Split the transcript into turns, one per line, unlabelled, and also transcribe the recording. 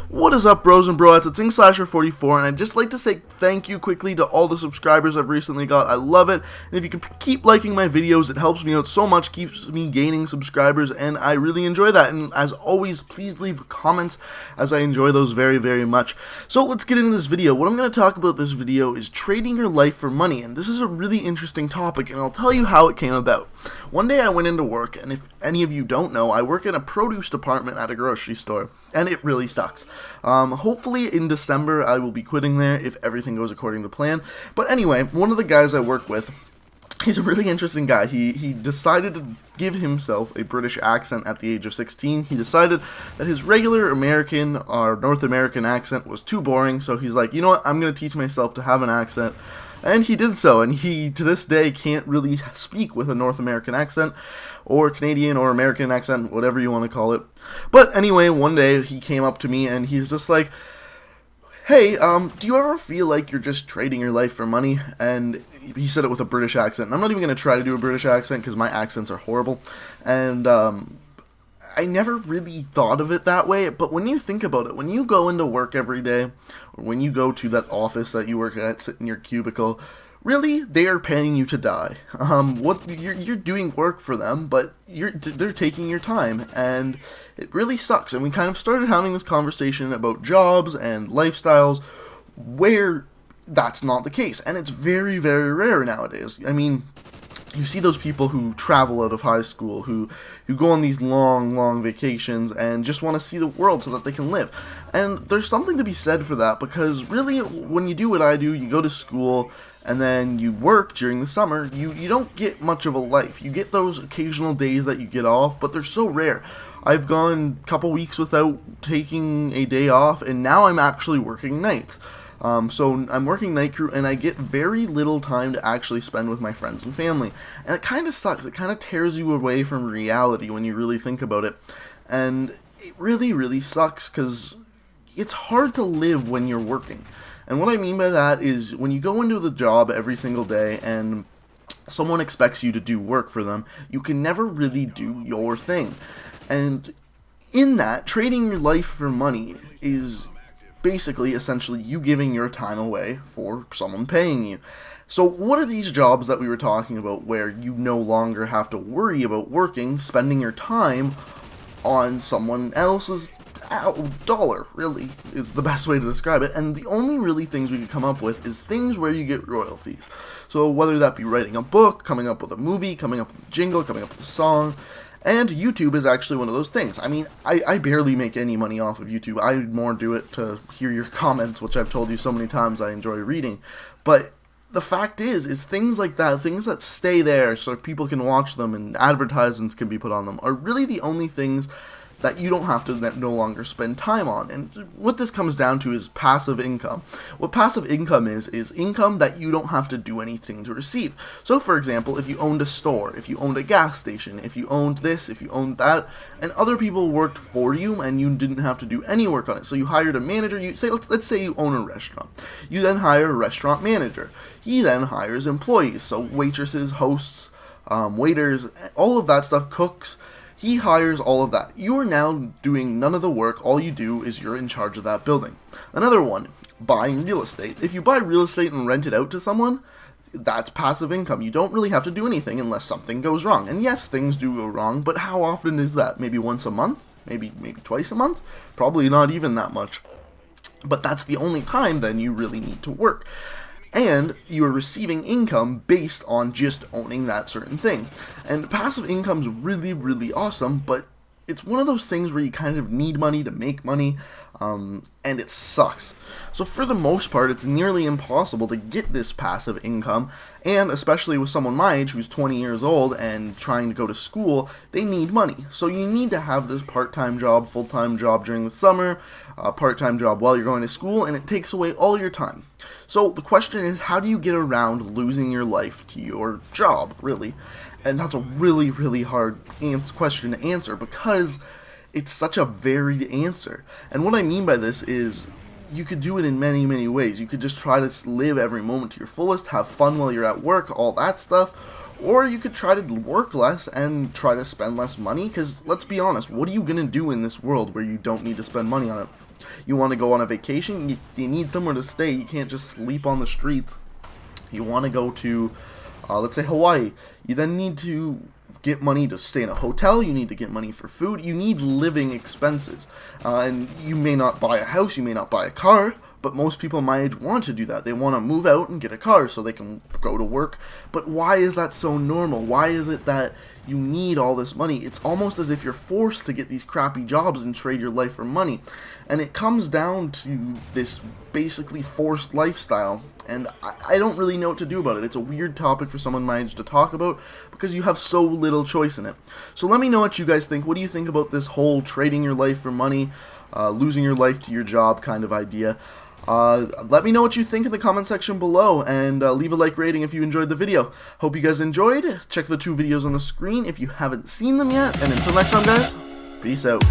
What is up, bros and broettes? It's InkSlasher44, and I'd just like to say thank you quickly to all the subscribers I've recently got. I love it, and if you could keep liking my videos, it helps me out so much, keeps me gaining subscribers, and I really enjoy that. And as always, please leave comments, as I enjoy those very, very much. So let's get into this video. What I'm going to talk about this video is trading your life for money, and this is a really interesting topic, and I'll tell you how it came about. One day I went into work, and if any of you don't know, I work in a produce department at a grocery store, and it really sucks. Hopefully in December I will be quitting there if everything goes according to plan. But anyway, one of the guys I work with, he's a really interesting guy. He decided to give himself a British accent at the age of 16. He decided that his regular American or North American accent was too boring, so he's like, you know what, I'm going to teach myself to have an accent. And he did so, and he, to this day, can't really speak with a North American accent, or Canadian or American accent, whatever you want to call it. But anyway, one day he came up to me, and he's just like, hey, do you ever feel like you're just trading your life for money? And he said it with a British accent. And I'm not even going to try to do a British accent, because my accents are horrible. And, I never really thought of it that way, but when you think about it, when you go into work every day, or when you go to that office that you work at, sit in your cubicle, really, they are paying you to die. You're doing work for them, but they're taking your time, and it really sucks. And we kind of started having this conversation about jobs and lifestyles where that's not the case, and it's very, very rare nowadays. I mean, you see those people who travel out of high school, who go on these long vacations and just want to see the world so that they can live. And there's something to be said for that, because really, when you do what I do, you go to school and then you work during the summer, you don't get much of a life. You get those occasional days that you get off, but they're so rare. I've gone a couple weeks without taking a day off, and now I'm actually working nights. So I'm working night crew, and I get very little time to actually spend with my friends and family. And it kind of sucks. It kind of tears you away from reality when you really think about it. And it really, really sucks, because it's hard to live when you're working. And what I mean by that is when you go into the job every single day and someone expects you to do work for them, you can never really do your thing. And in that, trading your life for money is basically, essentially, you giving your time away for someone paying you. So what are these jobs that we were talking about where you no longer have to worry about working, spending your time on someone else's dollar, really, is the best way to describe it. And the only really things we could come up with is things where you get royalties. So whether that be writing a book, coming up with a movie, coming up with a jingle, coming up with a song. And YouTube is actually one of those things. I mean, I barely make any money off of YouTube. I more do it to hear your comments, which I've told you so many times I enjoy reading. But the fact is things like that, things that stay there so people can watch them and advertisements can be put on them, are really the only things that you don't have to no longer spend time on. And what this comes down to is passive income. What passive income is income that you don't have to do anything to receive. So for example, if you owned a store, if you owned a gas station, if you owned this, if you owned that, and other people worked for you and you didn't have to do any work on it. So you hired a manager, let's say you own a restaurant. You then hire a restaurant manager. He then hires employees, so waitresses, hosts, waiters, all of that stuff, cooks. He hires all of that. You are now doing none of the work. All you do is you're in charge of that building. Another one, buying real estate. If you buy real estate and rent it out to someone, that's passive income. You don't really have to do anything unless something goes wrong. And yes, things do go wrong, but how often is that? Maybe once a month? Maybe twice a month? Probably not even that much. But that's the only time then you really need to work. And you are receiving income based on just owning that certain thing. And passive income is really, really awesome, but it's one of those things where you kind of need money to make money, and it sucks. So for the most part, it's nearly impossible to get this passive income, and especially with someone my age who's 20 years old and trying to go to school, they need money. So you need to have this part-time job, full-time job during the summer, part-time job while you're going to school, and it takes away all your time. So the question is, how do you get around losing your life to your job, really? And that's a really, really hard question to answer, because it's such a varied answer. And what I mean by this is, you could do it in many, many ways. You could just try to live every moment to your fullest, have fun while you're at work, all that stuff. Or you could try to work less and try to spend less money, because let's be honest, what are you going to do in this world where you don't need to spend money on it? You want to go on a vacation, you need somewhere to stay. You can't just sleep on the streets. You want to go to, let's say, Hawaii. You then need to get money to stay in a hotel. You need to get money for food. You need living expenses. And you may not buy a house, you may not buy a car, but most people my age want to do that. They want to move out and get a car so they can go to work. But why is that so normal? Why is it that you need all this money? It's almost as if you're forced to get these crappy jobs and trade your life for money. And it comes down to this basically forced lifestyle. And I don't really know what to do about it. It's a weird topic for someone my age to talk about because you have so little choice in it. So let me know what you guys think. What do you think about this whole trading your life for money, losing your life to your job kind of idea? Let me know what you think in the comment section below, and leave a like rating if you enjoyed the video. Hope you guys enjoyed. Check the 2 videos on the screen if you haven't seen them yet, and until next time, guys, peace out.